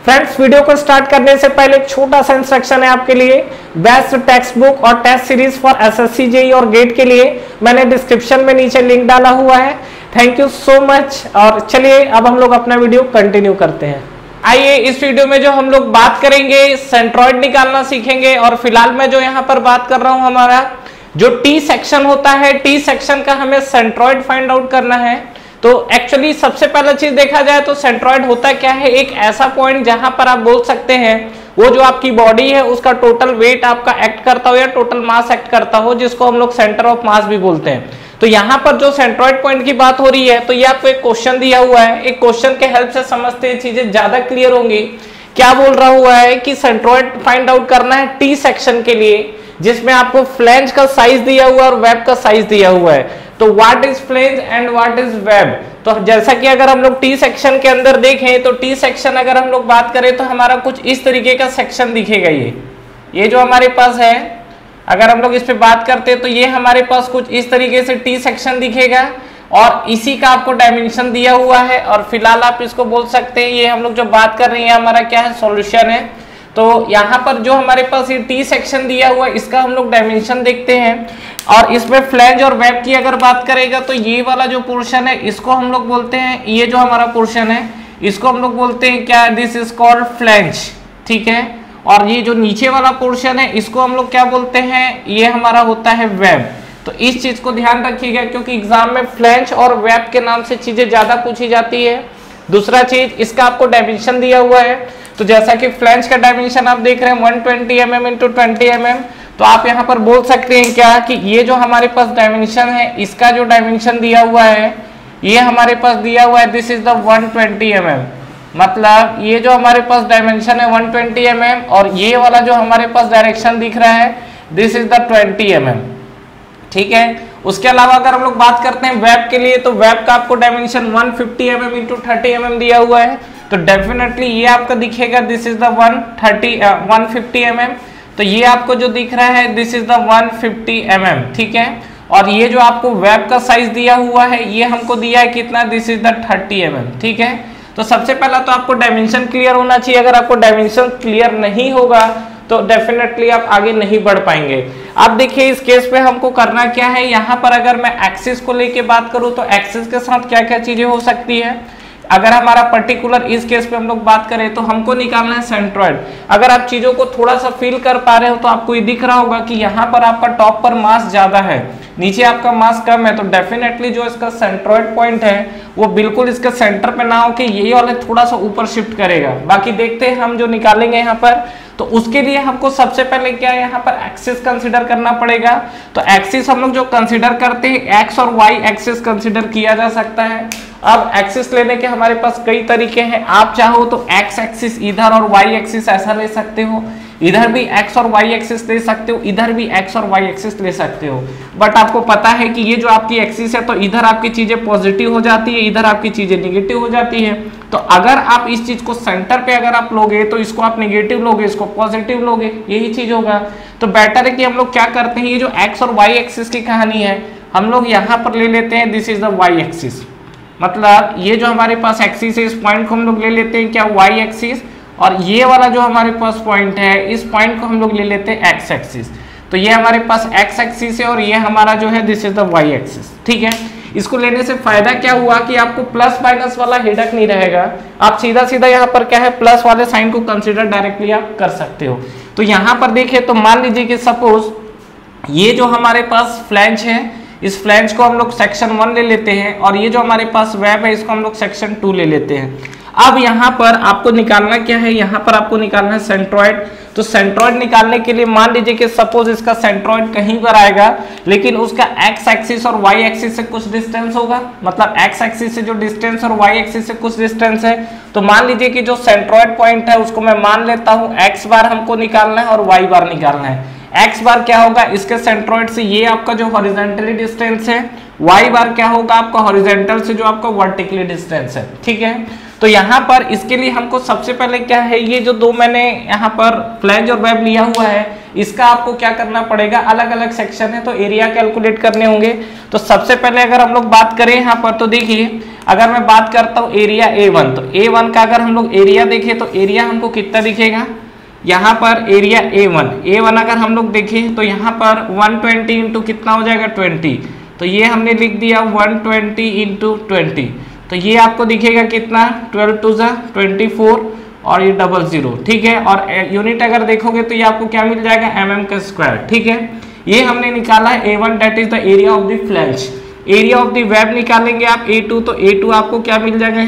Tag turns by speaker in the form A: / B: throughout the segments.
A: Friends, video को start करने से पहले एक छोटा सा इंस्ट्रक्शन है आपके लिए। बेस्ट टेक्स्ट बुक और test series for SSC, JEE और गेट के लिए मैंने डिस्क्रिप्शन में नीचे लिंक डाला हुआ है। Thank you so much. और चलिए अब हम लोग अपना वीडियो कंटिन्यू करते हैं। आइए इस वीडियो में जो हम लोग बात करेंगे सेंट्रोइड निकालना सीखेंगे। और फिलहाल मैं जो यहाँ पर बात कर रहा हूँ, हमारा जो टी सेक्शन होता है, टी सेक्शन का हमें सेंट्रोइड फाइंड आउट करना है। तो एक्चुअली सबसे पहला चीज देखा जाए तो सेंट्रोइड होता क्या है, एक ऐसा पॉइंट जहां पर आप बोल सकते हैं वो जो आपकी बॉडी है उसका टोटल वेट आपका एक्ट करता हो या टोटल मास एक्ट करता हो, जिसको हम लोग सेंटर ऑफ मास भी बोलते हैं। तो यहाँ पर जो सेंट्रोइड पॉइंट की बात हो रही है, तो ये आपको एक क्वेश्चन दिया हुआ है, एक क्वेश्चन के हेल्प से समझते हैं चीजें ज्यादा क्लियर होंगी। क्या बोल रहा हुआ है कि सेंट्रोइड फाइंड आउट करना है टी सेक्शन के लिए, जिसमें आपको फ्लैंज का साइज दिया हुआ है और वेब का साइज दिया हुआ है। तो what is flange and what is web. तो जैसा कि अगर हम लोग टी सेक्शन के अंदर देखें तो टी सेक्शन अगर हम लोग बात करें तो हमारा कुछ इस तरीके का सेक्शन दिखेगा। ये जो हमारे पास है, अगर हम लोग इस पे बात करते हैं तो ये हमारे पास कुछ इस तरीके से टी सेक्शन दिखेगा और इसी का आपको डायमेंशन दिया हुआ है। और फिलहाल आप इसको बोल सकते हैं, ये हम लोग जो बात कर रहे हैं हमारा क्या है, सॉल्यूशन है। तो यहाँ पर जो हमारे पास ये टी सेक्शन दिया हुआ है, इसका हम लोग डायमेंशन देखते हैं। और इसमें फ्लैंज और वेब की अगर बात करेगा तो ये वाला जो पोर्शन है इसको हम लोग बोलते हैं, ये जो हमारा पोर्शन है इसको हम लोग बोलते हैं क्या, दिस इज कॉल्ड फ्लैंज, ठीक है। और ये जो नीचे वाला पोर्शन है इसको हम लोग क्या बोलते हैं, ये हमारा होता है वेब। तो इस चीज को ध्यान रखिएगा, क्योंकि एग्जाम में फ्लैंज और वेब के नाम से चीजें ज्यादा पूछी जाती है। दूसरा चीज, इसका आपको डायमेंशन दिया हुआ है। तो जैसा कि फ्लैंज का डायमेंशन आप देख रहे हैं 120 mm इंटू 20 mm, तो आप यहाँ पर बोल सकते हैं क्या कि ये जो हमारे पास डायमेंशन है, इसका जो डायमेंशन दिया हुआ है ये हमारे पास दिया हुआ है, दिस इज द 120 mm। मतलब ये जो हमारे पास डायमेंशन है 120 mm और ये वाला जो हमारे पास डायरेक्शन दिख रहा है दिस इज द 20 mm, ठीक है। उसके अलावा अगर हम लोग बात करते हैं वेब के लिए, तो वेब का आपको डायमेंशन 150 mm इंटू 30 mm दिया हुआ है। तो डेफिनेटली ये आपका दिखेगा, दिस इज द 150 mm। तो ये आपको जो दिख रहा है दिस इज द 150 mm, ठीक है। और ये जो आपको वेब का साइज दिया हुआ है ये हमको दिया है कितना, दिस इज द 30 mm, ठीक है। तो सबसे पहला तो आपको डायमेंशन क्लियर होना चाहिए। अगर आपको डायमेंशन क्लियर नहीं होगा तो डेफिनेटली आप आगे नहीं बढ़ पाएंगे। अब देखिए इस केस पे हमको करना क्या है, यहाँ पर अगर मैं एक्सिस को लेके बात करूँ तो एक्सिस के साथ क्या क्या चीजें हो सकती है। अगर हमारा पर्टिकुलर इस केस पे हम लोग बात करें तो हमको निकालना है सेंट्रोइड। अगर आप चीजों को थोड़ा सा फील कर पा रहे हो तो आपको ये दिख रहा होगा कि यहाँ पर आपका टॉप पर मास ज्यादा है, नीचे आपका मास कम है। तो डेफिनेटली जो इसका सेंट्रोइड पॉइंट है वो बिल्कुल इसके सेंटर पे ना हो कि ये वाले थोड़ा सा ऊपर शिफ्ट करेगा। बाकी देखते हैं हम जो निकालेंगे यहाँ पर। तो उसके लिए हमको सबसे पहले क्या है, यहाँ पर एक्सिस कंसीडर करना पड़ेगा। तो एक्सिस हम लोग जो कंसीडर करते हैं, एक्स और वाई एक्सिस कंसीडर किया जा सकता है। अब एक्सिस लेने के हमारे पास कई तरीके हैं। आप चाहो तो एक्स एक्सिस इधर और वाई एक्सिस ऐसा ले सकते हो, इधर भी एक्स और वाई एक्सिस ले सकते हो, इधर भी एक्स और वाई एक्सिस ले सकते हो। बट आपको पता है कि ये जो आपकी एक्सिस है तो इधर आपकी चीजें पॉजिटिव हो जाती है, इधर आपकी चीजें निगेटिव हो जाती है। तो अगर आप इस चीज को सेंटर पे अगर आप लोगे तो इसको आप निगेटिव लोगे, इसको पॉजिटिव लोगे, यही चीज होगा। तो बेटर है कि हम लोग क्या करते हैं, ये जो एक्स और वाई एक्सिस की कहानी है हम लोग यहाँ पर ले लेते हैं, this is the y axis. मतलब ये जो हमारे पास एक्सिस है इस पॉइंट को हम लोग ले लेते हैं क्या, वाई एक्सिस। और ये वाला जो हमारे पास पॉइंट है इस पॉइंट को हम लोग ले लेते हैं एक्स एक्सिस। तो ये हमारे पास एक्स एक्सिस है और ये हमारा जो है this is the y axis, ठीक है। इसको लेने से फायदा क्या हुआ कि आपको प्लस माइनस वाला हेडक नहीं रहेगा। आप सीधा सीधा यहाँ पर क्या है, प्लस वाले साइन को कंसीडर डायरेक्टली आप कर सकते हो। तो यहाँ पर देखिए, तो मान लीजिए कि सपोज ये जो हमारे पास फ्लैंज है, इस फ्लैंज को हम लोग सेक्शन 1 ले लेते हैं और ये जो हमारे पास वेब है इसको हम लोग सेक्शन 2 ले लेते हैं। अब यहाँ पर आपको निकालना क्या है, यहाँ पर आपको निकालना है सेंट्रोइड। तो सेंट्रोइड निकालने के लिए मान लीजिए कि सपोज इसका सेंट्रोइड कहीं पर आएगा, लेकिन उसका एक्स एक्सिस और वाई एक्सिस से कुछ डिस्टेंस होगा। मतलब एक्स एक्सिस से जो डिस्टेंस और वाई एक्सिस से कुछ डिस्टेंस है। तो मान लीजिए कि जो सेंट्रोइड पॉइंट है उसको मैं मान लेता हूँ एक्स बार हमको निकालना है और वाई बार निकालना है। एक्स बार क्या होगा, इसके सेंट्रोइड से ये आपका जो हॉरिजॉन्टली डिस्टेंस है, वाई बार क्या होगा आपका हॉरिजॉन्टल से जो आपका वर्टिकली डिस्टेंस है, ठीक है। तो यहाँ पर इसके लिए हमको सबसे पहले क्या है, ये जो दो मैंने यहाँ पर फ्लैंज और वेब लिया हुआ है इसका आपको क्या करना पड़ेगा, अलग अलग सेक्शन है तो एरिया कैलकुलेट करने होंगे। तो सबसे पहले अगर हम लोग बात करें यहाँ पर, तो देखिए अगर मैं बात करता हूँ एरिया A1, तो A1 का अगर हम लोग एरिया देखें तो एरिया हमको कितना दिखेगा, यहाँ पर एरिया A1 अगर हम लोग देखें तो यहाँ पर 120 इंटू कितना हो जाएगा 20, तो ये हमने लिख दिया 120 इंटू 20, तो ये आपको दिखेगा कितना 12 टू 24 और ये 00, ठीक है। और यूनिट अगर देखोगे तो ये आपको क्या मिल जाएगा mm का स्क्वायर, ठीक है। ये हमने निकाला है A1 that is the area of the flange. Area of the web निकालेंगे आप A2, तो A2 आपको क्या मिल जाएगा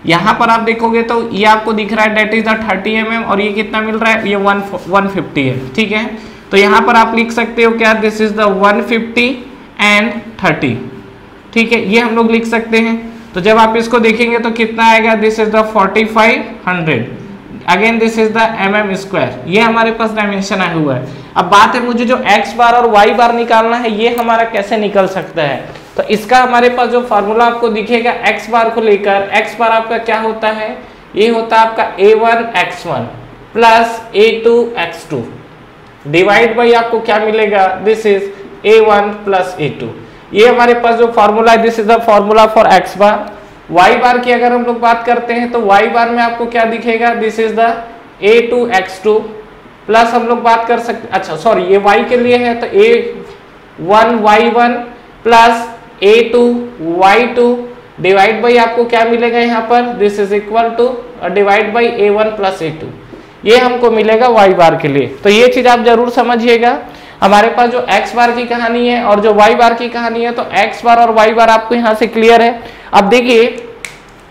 A: यहाँ पर आप देखोगे तो ये आपको दिख रहा है दैट इज द 30 mm और ये कितना मिल रहा है, ये 150 है, ठीक है। तो यहाँ पर आप लिख सकते हो क्या, दिस इज द 150 एंड 30, ठीक है, ये हम लोग लिख सकते हैं। तो जब आप इसको देखेंगे तो कितना आएगा, this is the 4500, again this is the mm square, ये हमारे पास डायमेंशन आया हुआ है। अब बात है मुझे जो x बार और y बार निकालना है, ये हमारा कैसे निकल सकता है। तो इसका हमारे पास जो फार्मूला आपको दिखेगा x बार को लेकर, x बार आपका क्या होता है, ये होता है आपका a1 x1 plus a2 x2 divide by आपको क्या मिलेगा, this is a1 plus a2। ये हमारे पास जो फार्मूला है, this is the formula for x bar. y बार की अगर हम लोग बात करते हैं तो y बार में आपको क्या दिखेगा, this is the a2 x2 plus हम लोग बात कर सकते, अच्छा सॉरी ये y के लिए है तो a1 y1 plus a2 y2 divide by आपको क्या मिलेगा यहाँ पर, this is equal to divide by a1 plus a2, ये हमको मिलेगा y बार के लिए। तो ये चीज आप जरूर समझिएगा। हमारे पास जो x बार की कहानी है और जो y बार की कहानी है, तो x बार और y बार आपको यहाँ से क्लियर है। अब देखिए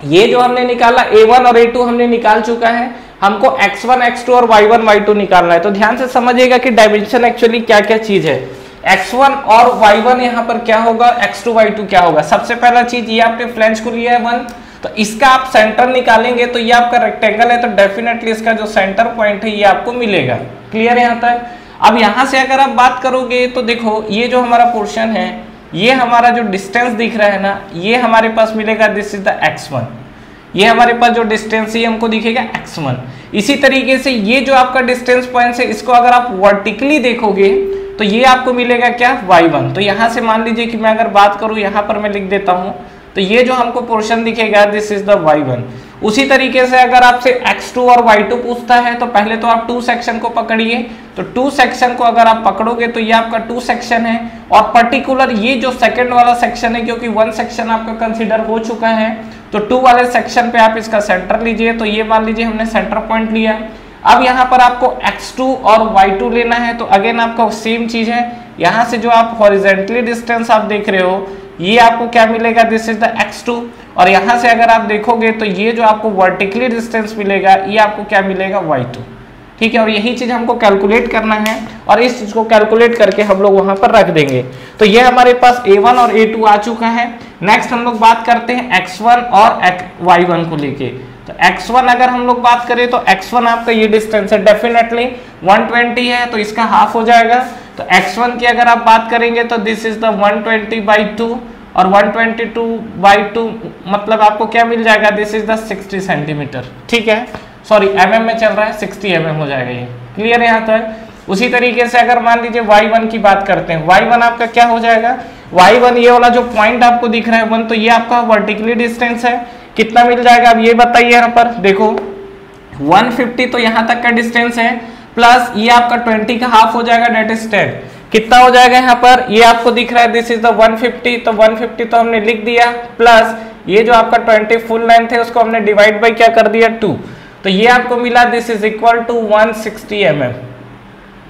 A: ये जो हमने निकाला a1 और a2 हमने निकाल चुका है, हमको x1 x2 और y1 y2 निकालना है। तो ध्यान से समझिएगा कि डायमेंशन एक्चुअली क्या क्या चीज है। x1 और y1 यहाँ पर क्या होगा, x2 y2 क्या होगा। सबसे पहला चीज ये आपने फ्लैंज को लिया है 1, तो इसका आप सेंटर निकालेंगे तो ये आपका रेक्टेंगल है, तो डेफिनेटली इसका जो सेंटर पॉइंट है ये आपको मिलेगा। क्लियर है यहाँ तक। अब यहाँ से अगर आप बात करोगे तो देखो ये जो हमारा पोर्शन है, ये हमारा जो डिस्टेंस दिख रहा है ना, ये हमारे पास मिलेगा, दिस इज द x1। ये हमारे पास जो डिस्टेंस है हमको दिखेगा x1। इसी तरीके से ये जो आपका डिस्टेंस पॉइंट है, इसको अगर आप वर्टिकली देखोगे तो ये आपको मिलेगा क्या, y1। तो यहाँ से मान लीजिए कि मैं अगर बात करूँ, यहाँ पर मैं लिख देता हूँ, तो ये जो हमको पोर्शन दिखेगा, दिस इज द y1। उसी तरीके से अगर आपसे x2 और y2 पूछता है तो पहले तो आप 2 सेक्शन को पकड़िए। तो 2 सेक्शन को अगर आप पकड़ोगे तो ये आपका 2 सेक्शन है, और पर्टिकुलर ये जो सेकंड वाला सेक्शन है, क्योंकि 1 सेक्शन आपका कंसीडर हो चुका है, तो 2 वाले सेक्शन पे आप इसका सेंटर लीजिए। तो ये मान लीजिए हमने सेंटर पॉइंट लिया। अब यहाँ पर आपको x2 और y2 लेना है, तो अगेन आपका सेम चीज है। यहाँ से जो आप हॉरिजेंटली डिस्टेंस आप देख रहे हो, ये आपको क्या मिलेगा, दिस इज द x2। और यहाँ से अगर आप देखोगे तो ये जो आपको वर्टिकली डिस्टेंस मिलेगा, ये आपको क्या मिलेगा, y2। ठीक है, और यही चीज हमको कैलकुलेट करना है, और इस चीज को कैलकुलेट करके हम लोग वहां पर रख देंगे। तो ये हमारे पास a1 और a2 आ चुका है। नेक्स्ट हम लोग बात करते हैं x1 और y1 को लेके। तो x1 अगर हम लोग बात करें तो x1 आपका ये डिस्टेंस है, डेफिनेटली 120 है, तो इसका हाफ हो जाएगा। तो x1 की अगर आप बात करेंगे तो दिस इज द 120/2, और 122/2 मतलब आपको क्या मिल जाएगा, दिस इज द 60 सेंटीमीटर। ठीक है, सॉरी mm में चल रहा है, 60 mm हो जाएगा ये। क्लियर है यहाँ तक। उसी तरीके से अगर मान लीजिए y1 की बात करते हैं, y1 आपका क्या हो जाएगा, y1 ये वाला जो पॉइंट आपको दिख रहा है 1, तो ये आपका वर्टिकली डिस्टेंस है, कितना मिल जाएगा अब ये बताइए। यहाँ पर देखो 150 तो यहाँ तक का डिस्टेंस है, प्लस ये आपका 20 का हाफ हो जाएगा, डेट इज 10। कितना हो जाएगा यहाँ पर, ये आपको दिख रहा है, दिस इज द 150, तो 150 तो हमने लिख दिया, प्लस ये जो आपका 20 फुल लेंथ है उसको हमने डिवाइड बाई क्या कर दिया, 2। तो ये आपको मिला, this is equal to 160 mm।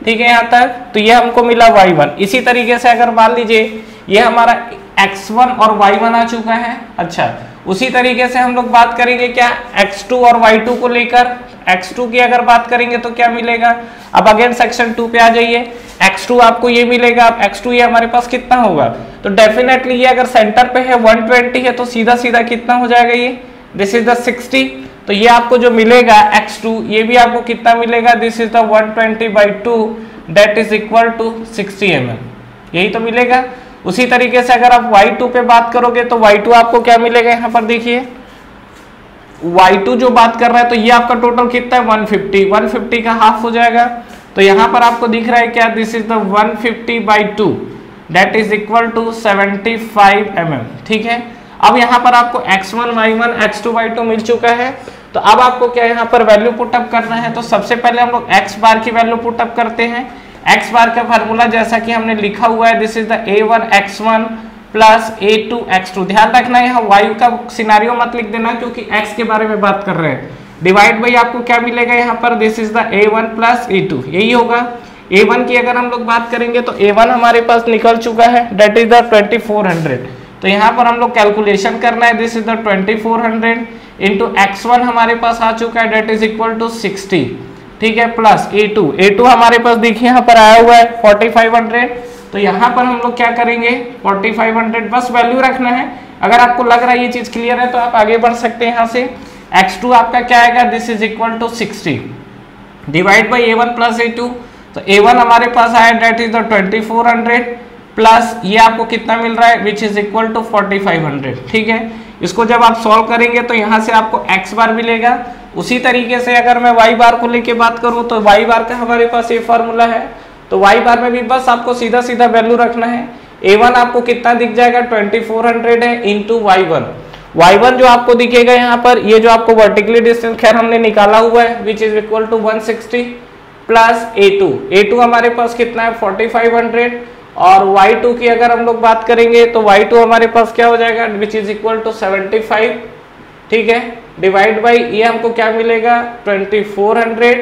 A: ठीक है यहाँ तक। तो ये हमको मिला y1। इसी तरीके से अगर मान लीजिए ये हमारा x1 और y1 आ चुका है। अच्छा, उसी तरीके से हम लोग बात करेंगे क्या, x2 और y2 को लेकर। x2 की अगर बात करेंगे तो क्या मिलेगा, अब अगेन सेक्शन 2 पे आ जाइए। x2 आपको ये मिलेगा, अब x2 ये हमारे पास कितना होगा, तो डेफिनेटली ये अगर सेंटर पे है 120 है, तो सीधा सीधा कितना हो जाएगा ये, दिस इज द 60। तो ये आपको जो मिलेगा x2, ये भी आपको कितना मिलेगा, this is the 120/2, that is equal to 60 mm, यही तो मिलेगा। उसी तरीके से अगर आप y2 पे बात करोगे तो y2 आपको क्या मिलेगा, यहाँ पर देखिए y2 जो बात कर रहा है, तो ये आपका टोटल कितना है 150 का हाफ हो जाएगा। तो तो यहाँ पर आपको दिख रहा है क्या, this is the 150/2 that is equal to 75 mm। ठीक है, अब यहाँ पर आपको x1 y1 x2 y2 मिल चुका है। तो अब आपको क्या यहाँ पर वैल्यू पुटअप करना है। तो सबसे पहले हम लोग x बार की वैल्यू पुटअप करते हैं। x बार का फार्मूला जैसा कि हमने लिखा हुआ है, this is the a1 x1 plus a2 x2। ध्यान रखना यहाँ y का सिनारियो मत लिख देना क्योंकि x के बारे में बात कर रहे हैं। डिवाइड बाई आपको क्या मिलेगा यहाँ पर, this is the a1 plus a2, यही होगा। a1 की अगर हम लोग बात करेंगे तो a1 हमारे पास निकल चुका है, दैट इज द 2400। तो यहाँ पर हम लोग कैलकुलेशन करना है, this is the 2400 into x1 हमारे पास आ चुका है, दैट इज इक्वल टू 60। ठीक है, प्लस a2 हमारे पास देखिए यहाँ पर आया हुआ है 4500। तो यहाँ पर हम लोग क्या करेंगे, 4500 बस वैल्यू रखना है। अगर आपको लग रहा है ये चीज क्लियर है तो आप आगे बढ़ सकते हैं यहाँ से। x2 आपका क्या आएगा, this is equal to 60 divide by a1 plus a2। तो a1 हमारे पास आया, दैट इज द 2400 प्लस ये आपको कितना मिल रहा है, विच इज इक्वल टू 4500। ठीक है, इसको जब आप सॉल्व करेंगे तो यहाँ से आपको x बार मिलेगा। उसी तरीके से अगर मैं y बार को लेके बात करूँ तो y बार का हमारे पास ये फॉर्मूला है। तो y बार में भी बस आपको सीधा सीधा वैल्यू रखना है। a1 आपको कितना दिख जाएगा, 2400 है इंटू y1 जो आपको दिखेगा यहाँ पर, ये जो आपको वर्टिकली डिस्टेंस खैर हमने निकाला हुआ है, which is equal to 160 plus a2 हमारे पास कितना है 4500। और y2 की अगर हम लोग बात करेंगे तो y2 हमारे पास क्या हो जाएगा, विच इज इक्वल टू 75। ठीक है, डिवाइड बाई ये हमको क्या मिलेगा 2400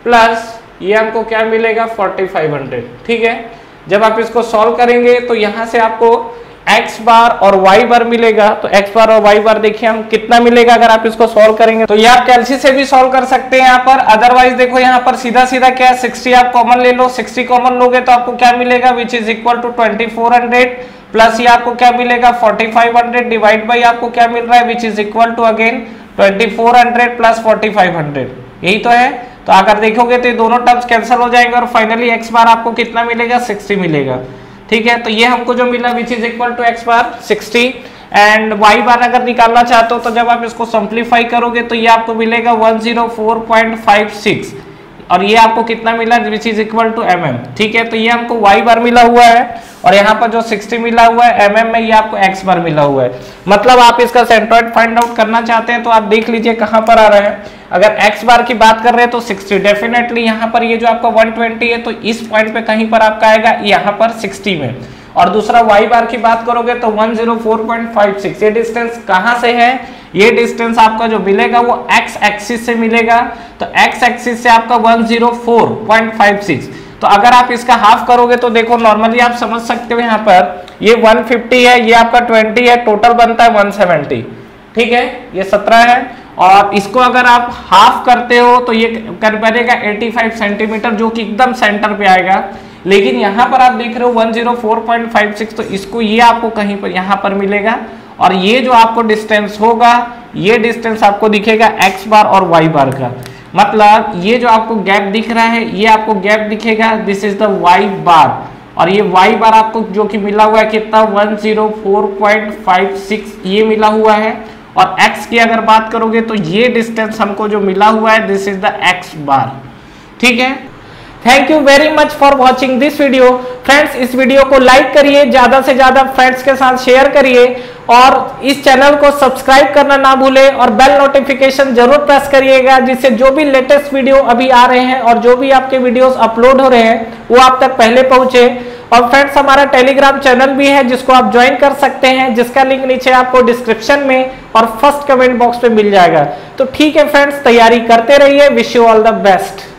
A: प्लस ये हमको क्या मिलेगा 4500। ठीक है, जब आप इसको सॉल्व करेंगे तो यहाँ से आपको x बार और y बार मिलेगा। तो x बार और y बार देखिए हम कितना मिलेगा अगर आप इसको सॉल्व करेंगे। तो ये आप कैलसी से भी सॉल्व कर सकते हैं यहाँ पर। अदरवाइज देखो यहाँ पर सीधा सीधा क्या है, 60 आप कॉमन ले लो। 60 कॉमन लोगे तो आपको क्या मिलेगा, which is equal to 2400 plus ये आपको क्या मिलेगा 4500 डिवाइड बाई आपको क्या मिल रहा है, which is equal to again 2400 plus 4500, यही तो है। तो अगर देखोगे तो ये दोनों टर्म्स कैंसिल हो जाएंगे और फाइनली x बार आपको कितना मिलेगा 60 मिलेगा। ठीक है, तो ये हमको जो मिला which is equal to x bar 60 and y bar अगर निकालना चाहते हो तो जब आप इसको सिंप्लीफाई करोगे तो ये आपको मिलेगा 104.56 और ये आपको कितना मिला, which is equal to mm। ठीक है, तो ये हमको y बार मिला हुआ है और यहाँ पर जो 60 मिला हुआ है mm में, ये आपको x बार मिला हुआ है। मतलब आप इसका सेंट्रोइड फाइंड आउट करना चाहते हैं तो आप देख लीजिए कहाँ पर आ रहा है। अगर x बार की बात कर रहे हैं तो 60 डेफिनेटली यहाँ पर ये जो आपका 120 है तो इस पॉइंट पे कहीं पर आपका आएगा यहाँ पर 60 में। और दूसरा y बार की बात करोगे तो 104.56। ये डिस्टेंस कहाँ से है, ये डिस्टेंस आपका जो मिलेगा वो x एक्सिस से मिलेगा। तो x एक्सिस से आपका 104.56। तो अगर आप इसका हाफ करोगे तो देखो नॉर्मली आप समझ सकते हो यहाँ पर ये 150 है, ये आपका 20 है, टोटल बनता है 170। ठीक है, ये 17 है और इसको अगर आप हाफ करते हो तो ये कर बनेगा 85 सेंटीमीटर जो कि एकदम सेंटर पे आएगा। लेकिन यहाँ पर आप देख रहे हो 104.56, तो इसको ये आपको कहीं पर यहाँ पर मिलेगा और ये जो आपको डिस्टेंस होगा ये डिस्टेंस आपको दिखेगा x बार और y बार का। मतलब ये जो आपको गैप दिख रहा है ये आपको गैप दिखेगा, दिस इज द y बार और ये y बार आपको जो कि मिला हुआ है कितना 104.56 ये मिला हुआ है। और x की अगर बात करोगे तो ये डिस्टेंस हमको जो मिला हुआ है दिस इज द x बार। ठीक है, thank you very much for watching this video. Friends इस वीडियो को लाइक करिए, ज्यादा से ज्यादा फ्रेंड्स के साथ शेयर करिए और इस चैनल को सब्सक्राइब करना ना भूलें और बेल नोटिफिकेशन जरूर प्रेस करिएगा, जिससे जो भी लेटेस्ट वीडियो अभी आ रहे हैं और जो भी आपके वीडियोस अपलोड हो रहे हैं वो आप तक पहले पहुंचे। और फ्रेंड्स हमारा टेलीग्राम चैनल भी है जिसको आप ज्वाइन कर सकते हैं, जिसका लिंक नीचे आपको डिस्क्रिप्शन में और फर्स्ट कमेंट बॉक्स पे मिल जाएगा। तो ठीक है फ्रेंड्स, तैयारी करते रहिए। Wish you all the best.